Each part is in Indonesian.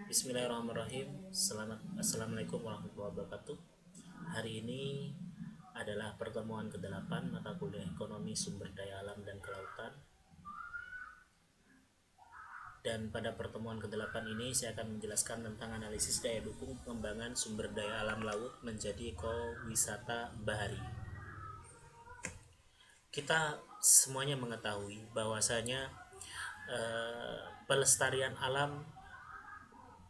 Bismillahirrahmanirrahim. Assalamualaikum warahmatullahi wabarakatuh. Hari ini adalah pertemuan ke-8 mata kuliah Ekonomi Sumber Daya Alam dan Kelautan. Dan pada pertemuan ke-8 ini saya akan menjelaskan tentang analisis daya dukung pengembangan sumber daya alam laut menjadi ekowisata bahari. Kita semuanya mengetahui bahwasanya pelestarian alam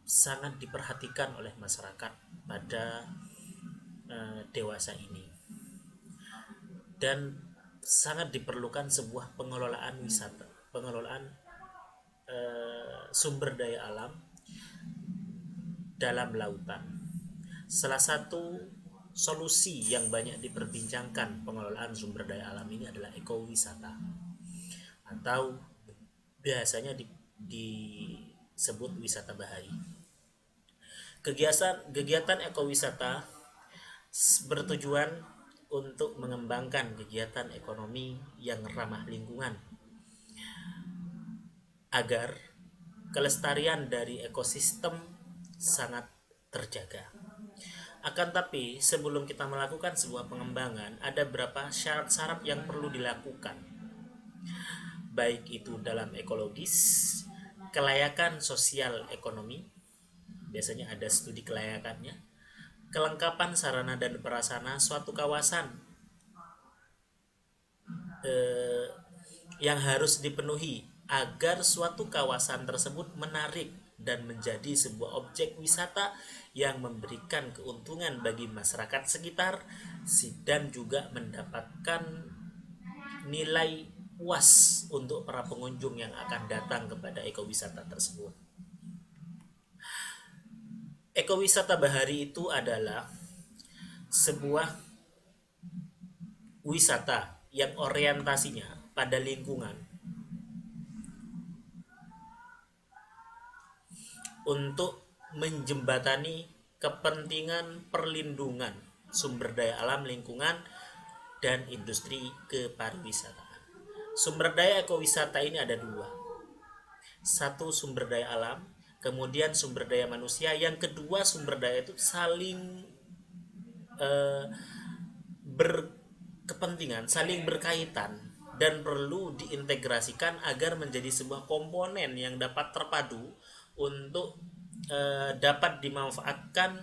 sangat diperhatikan oleh masyarakat pada dewasa ini, dan sangat diperlukan sebuah pengelolaan sumber daya alam dalam lautan. Salah satu solusi yang banyak diperbincangkan pengelolaan sumber daya alam ini adalah ekowisata, atau biasanya disebut wisata bahari. Kegiatan ekowisata bertujuan untuk mengembangkan kegiatan ekonomi yang ramah lingkungan agar kelestarian dari ekosistem sangat terjaga. Akan tapi sebelum kita melakukan sebuah pengembangan, ada beberapa syarat-syarat yang perlu dilakukan, baik itu dalam ekologis, kelayakan sosial ekonomi, biasanya ada studi kelayakannya, kelengkapan sarana dan prasarana suatu kawasan yang harus dipenuhi agar suatu kawasan tersebut menarik dan menjadi sebuah objek wisata yang memberikan keuntungan bagi masyarakat sekitar dan juga mendapatkan nilai puas untuk para pengunjung yang akan datang kepada ekowisata tersebut. Ekowisata bahari itu adalah sebuah wisata yang orientasinya pada lingkungan untuk menjembatani kepentingan perlindungan sumber daya alam lingkungan dan industri kepariwisataan. Sumber daya ekowisata ini ada dua. Satu, sumber daya alam, kemudian sumber daya manusia. Yang kedua, sumber daya itu saling berkepentingan, saling berkaitan, dan perlu diintegrasikan agar menjadi sebuah komponen yang dapat terpadu untuk dapat dimanfaatkan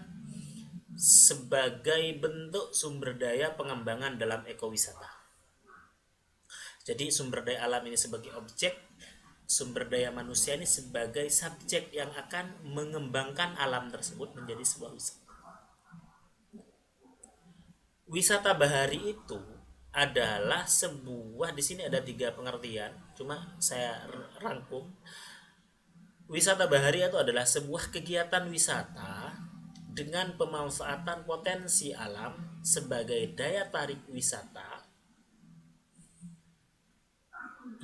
sebagai bentuk sumber daya pengembangan dalam ekowisata. Jadi sumber daya alam ini sebagai objek, sumber daya manusia ini sebagai subjek yang akan mengembangkan alam tersebut menjadi sebuah wisata. Wisata bahari itu adalah sebuah, di sini ada 3 pengertian, cuma saya rangkum. Wisata bahari itu adalah sebuah kegiatan wisata dengan pemanfaatan potensi alam sebagai daya tarik wisata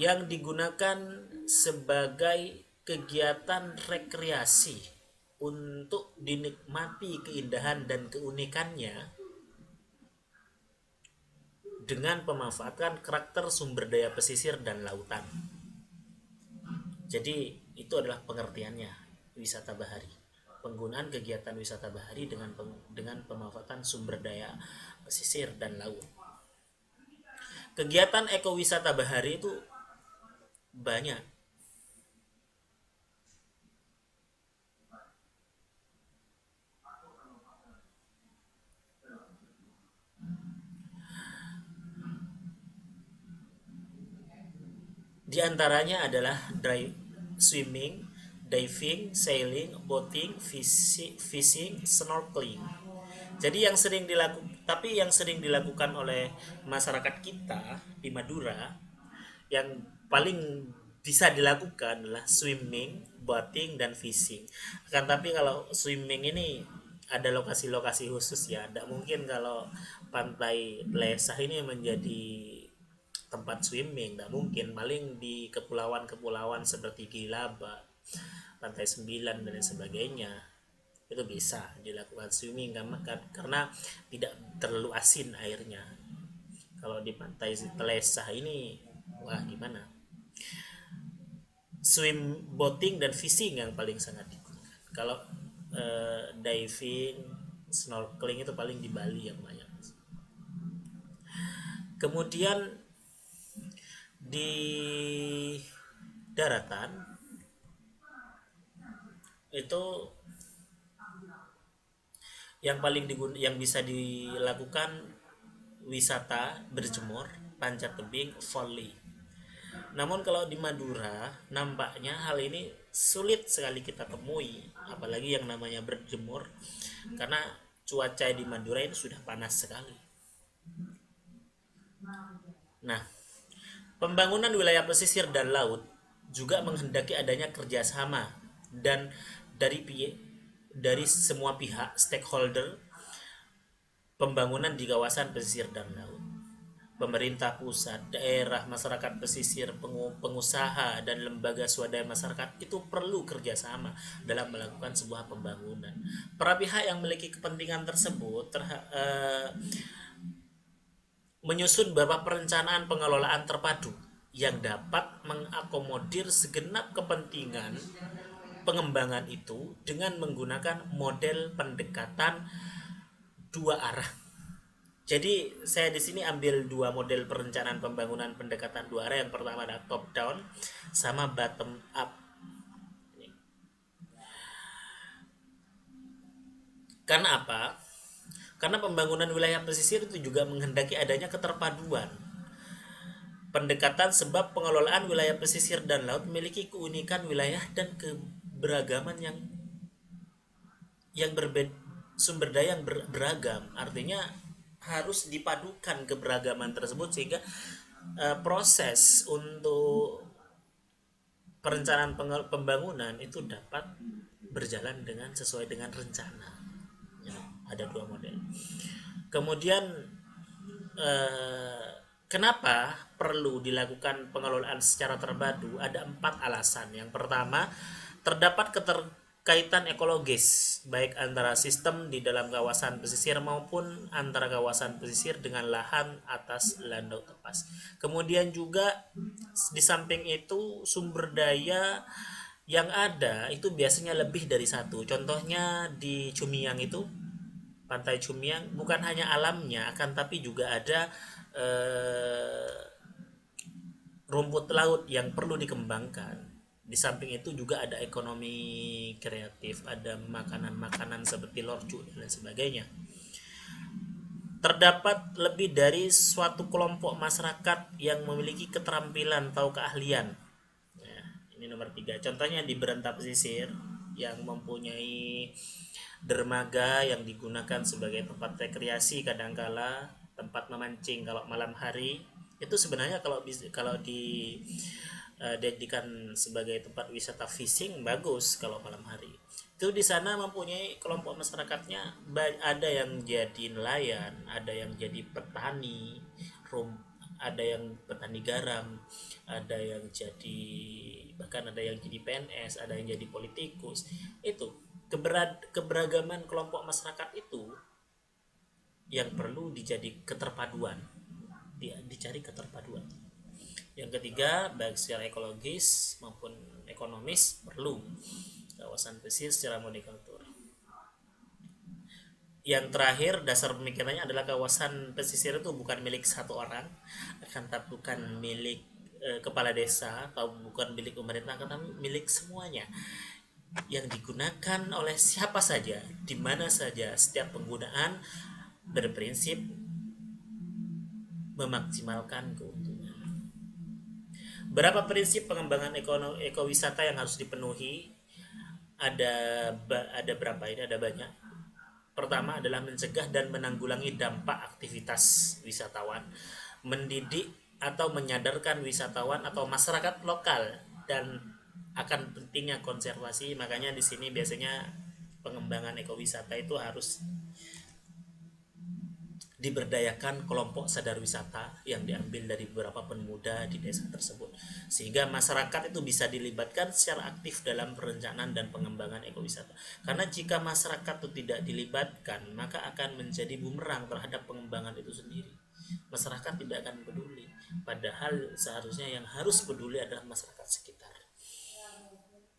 yang digunakan sebagai kegiatan rekreasi untuk dinikmati keindahan dan keunikannya dengan pemanfaatan karakter sumber daya pesisir dan lautan. Jadi itu adalah pengertiannya wisata bahari. Penggunaan kegiatan wisata bahari dengan pemanfaatan sumber daya pesisir dan laut. Kegiatan ekowisata bahari itu banyak. Di antaranya adalah swimming, diving, sailing, boating, fishing, snorkeling. Jadi yang sering dilakukan oleh masyarakat kita di Madura, yang paling bisa dilakukan adalah swimming, boating, dan fishing. Kan tapi kalau swimming ini ada lokasi-lokasi khusus ya. Tidak mungkin kalau pantai Lesah ini menjadi tempat swimming, tidak mungkin. Paling di kepulauan-kepulauan seperti Gilaba, Pantai Sembilan dan sebagainya itu bisa dilakukan swimming karena tidak terlalu asin airnya. Kalau di pantai Telesah ini wah gimana, boating dan fishing yang paling sangat digunakan. Kalau diving, snorkeling itu paling di Bali yang banyak. Kemudian di daratan itu yang bisa dilakukan wisata berjemur, panjat tebing, volley. Namun kalau di Madura nampaknya hal ini sulit sekali kita temui, apalagi yang namanya berjemur, karena cuaca di Madura ini sudah panas sekali. Nah, pembangunan wilayah pesisir dan laut juga menghendaki adanya kerjasama dan dari semua pihak stakeholder pembangunan di kawasan pesisir dan laut. Pemerintah pusat, daerah, masyarakat pesisir, pengusaha, dan lembaga swadaya masyarakat itu perlu kerjasama dalam melakukan sebuah pembangunan. Para pihak yang memiliki kepentingan tersebut menyusun beberapa perencanaan pengelolaan terpadu yang dapat mengakomodir segenap kepentingan pengembangan itu dengan menggunakan model pendekatan dua arah. Jadi saya di sini ambil dua model perencanaan pembangunan pendekatan dua arah. Yang pertama adalah top down sama bottom up. Karena apa? Karena pembangunan wilayah pesisir itu juga menghendaki adanya keterpaduan pendekatan, sebab pengelolaan wilayah pesisir dan laut memiliki keunikan wilayah dan keberagaman yang berbeda, sumber daya yang beragam. Artinya harus dipadukan keberagaman tersebut sehingga proses untuk perencanaan pembangunan itu dapat berjalan sesuai dengan rencana. Ya, ada dua model. Kemudian kenapa perlu dilakukan pengelolaan secara terpadu? Ada 4 alasan. Yang pertama, terdapat keterkaitan ekologis baik antara sistem di dalam kawasan pesisir maupun antara kawasan pesisir dengan lahan atas laut lepas. Kemudian juga di samping itu sumber daya yang ada itu biasanya lebih dari satu. Contohnya di Cumiang itu, Pantai Cumiang, bukan hanya alamnya akan tapi juga ada rumput laut yang perlu dikembangkan. Di samping itu juga ada ekonomi kreatif, ada makanan-makanan seperti lorcu dan lain sebagainya. Terdapat lebih dari suatu kelompok masyarakat yang memiliki keterampilan atau keahlian. Ya, ini nomor 3. Contohnya di Berantah Pesisir yang mempunyai dermaga yang digunakan sebagai tempat rekreasi, kadangkala tempat memancing kalau malam hari. Itu sebenarnya kalau dijadikan sebagai tempat wisata fishing bagus kalau malam hari. Itu di sana mempunyai kelompok masyarakatnya, ada yang jadi nelayan, ada yang jadi petani, ada yang petani garam, ada yang jadi bahkan ada yang jadi PNS, ada yang jadi politikus. Itu keberagaman kelompok masyarakat itu yang perlu dicari keterpaduan. Yang ketiga, baik secara ekologis maupun ekonomis perlu kawasan pesisir secara monokultur. Yang terakhir, dasar pemikirannya adalah kawasan pesisir itu bukan milik satu orang, akan tapi bukan milik kepala desa atau bukan milik pemerintah, tetapi milik semuanya, yang digunakan oleh siapa saja, di mana saja. Setiap penggunaan berprinsip memaksimalkan keuntungan. Berapa prinsip pengembangan ekowisata yang harus dipenuhi? Ada berapa ini? Ada banyak. Pertama adalah mencegah dan menanggulangi dampak aktivitas wisatawan, mendidik atau menyadarkan wisatawan atau masyarakat lokal dan akan pentingnya konservasi. Makanya di sini biasanya pengembangan ekowisata itu harus diberdayakan kelompok sadar wisata yang diambil dari beberapa pemuda di desa tersebut, sehingga masyarakat itu bisa dilibatkan secara aktif dalam perencanaan dan pengembangan ekowisata. Karena jika masyarakat itu tidak dilibatkan, maka akan menjadi bumerang terhadap pengembangan itu sendiri. Masyarakat tidak akan peduli, padahal seharusnya yang harus peduli adalah masyarakat sekitar.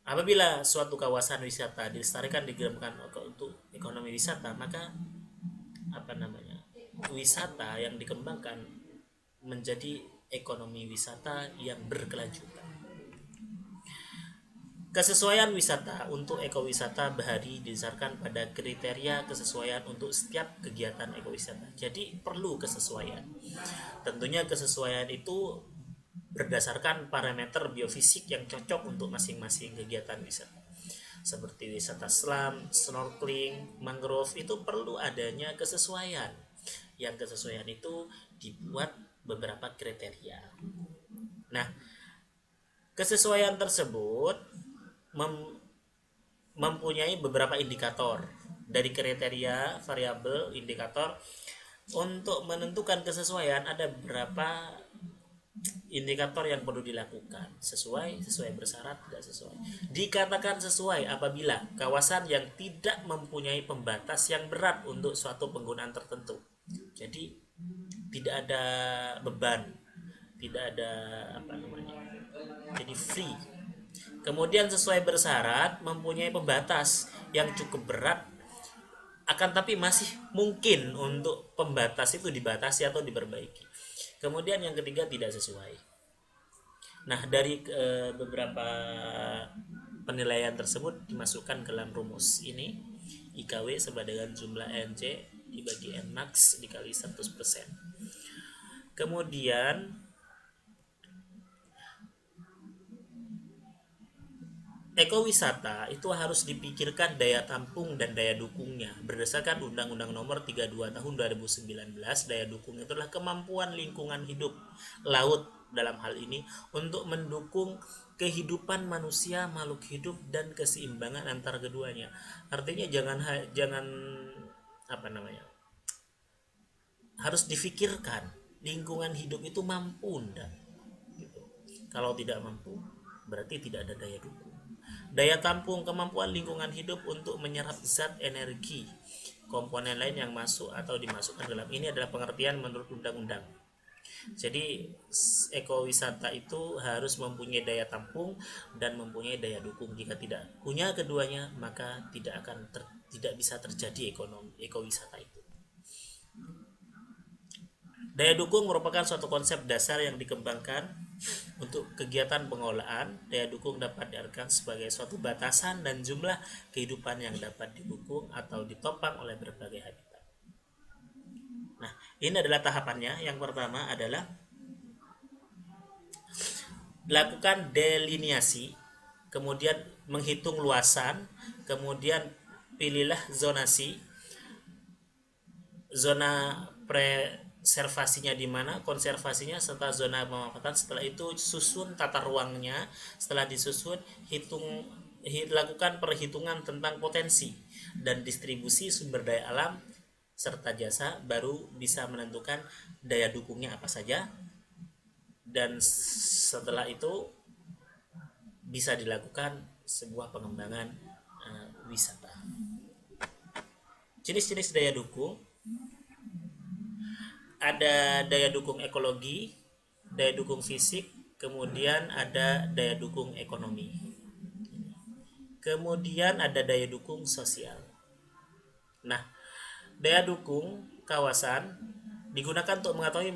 Apabila suatu kawasan wisata dilestarikan dikembangkan untuk ekonomi wisata, maka apa namanya, wisata yang dikembangkan menjadi ekonomi wisata yang berkelanjutan. Kesesuaian wisata untuk ekowisata bahari didasarkan pada kriteria kesesuaian untuk setiap kegiatan ekowisata. Jadi perlu kesesuaian. Tentunya kesesuaian itu berdasarkan parameter biofisik yang cocok untuk masing-masing kegiatan wisata. Seperti wisata selam, snorkeling, mangrove itu perlu adanya kesesuaian. Yang kesesuaian itu dibuat beberapa kriteria. Nah, kesesuaian tersebut mempunyai beberapa indikator. Dari kriteria variabel indikator untuk menentukan kesesuaian ada beberapa indikator yang perlu dilakukan. Sesuai bersyarat, tidak sesuai. Dikatakan sesuai apabila kawasan yang tidak mempunyai pembatas yang berat untuk suatu penggunaan tertentu. Jadi tidak ada beban, tidak ada apa namanya, jadi free. Kemudian sesuai bersyarat mempunyai pembatas yang cukup berat, akan tapi masih mungkin untuk pembatas itu dibatasi atau diperbaiki. Kemudian yang ketiga tidak sesuai. Nah, dari beberapa penilaian tersebut dimasukkan ke dalam rumus ini. IKW sama dengan jumlah NC dibagi N max dikali 100%. Kemudian ekowisata itu harus dipikirkan daya tampung dan daya dukungnya. Berdasarkan Undang-Undang Nomor 32 Tahun 2019, daya dukung itu adalah kemampuan lingkungan hidup laut dalam hal ini untuk mendukung kehidupan manusia, makhluk hidup dan keseimbangan antara keduanya. Artinya jangan apa namanya? Harus difikirkan lingkungan hidup itu mampu enggak gitu. Kalau tidak mampu berarti tidak ada daya dukung. Daya tampung kemampuan lingkungan hidup untuk menyerap zat energi. Komponen lain yang masuk atau dimasukkan dalam ini adalah pengertian menurut undang-undang. Jadi ekowisata itu harus mempunyai daya tampung dan mempunyai daya dukung. Jika tidak punya keduanya, maka tidak bisa terjadi ekowisata itu. Daya dukung merupakan suatu konsep dasar yang dikembangkan untuk kegiatan pengolahan. Daya dukung dapat diartikan sebagai suatu batasan dan jumlah kehidupan yang dapat didukung atau ditopang oleh berbagai habitat. Nah, ini adalah tahapannya. Yang pertama adalah lakukan deliniasi, kemudian menghitung luasan, kemudian pilihlah zonasi, zona preservasinya di mana, konservasinya, serta zona pemanfaatan. Setelah itu susun tata ruangnya. Setelah disusun, lakukan perhitungan tentang potensi dan distribusi sumber daya alam serta jasa, baru bisa menentukan daya dukungnya apa saja. Dan setelah itu bisa dilakukan sebuah pengembangan wisata. Jenis-jenis daya dukung ada daya dukung ekologi, daya dukung fisik, kemudian ada daya dukung ekonomi, kemudian ada daya dukung sosial. Nah, daya dukung kawasan digunakan untuk mengetahui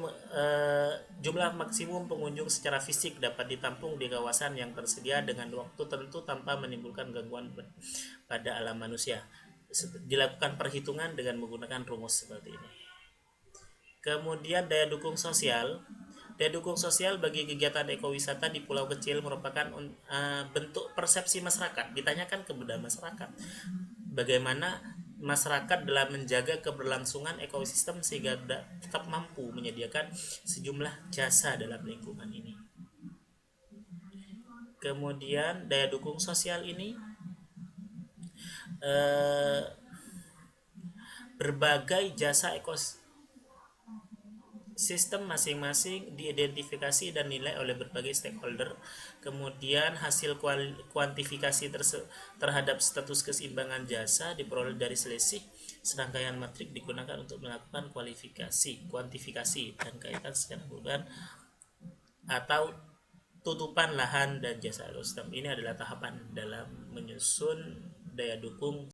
jumlah maksimum pengunjung secara fisik dapat ditampung di kawasan yang tersedia dengan waktu tertentu tanpa menimbulkan gangguan pada alam manusia. Dilakukan perhitungan dengan menggunakan rumus seperti ini. Kemudian daya dukung sosial. Daya dukung sosial bagi kegiatan ekowisata di pulau kecil merupakan bentuk persepsi masyarakat. Ditanyakan kepada masyarakat bagaimana masyarakat dalam menjaga keberlangsungan ekosistem sehingga tetap mampu menyediakan sejumlah jasa dalam lingkungan ini. Kemudian daya dukung sosial ini berbagai jasa ekosistem masing-masing diidentifikasi dan nilai oleh berbagai stakeholder. Kemudian hasil kuantifikasi terhadap status keseimbangan jasa diperoleh dari selisih serangkaian matrik digunakan untuk melakukan kuantifikasi dan kaitan secara bulan atau tutupan lahan dan jasa ekosistem. Ini adalah tahapan dalam menyusun daya dukung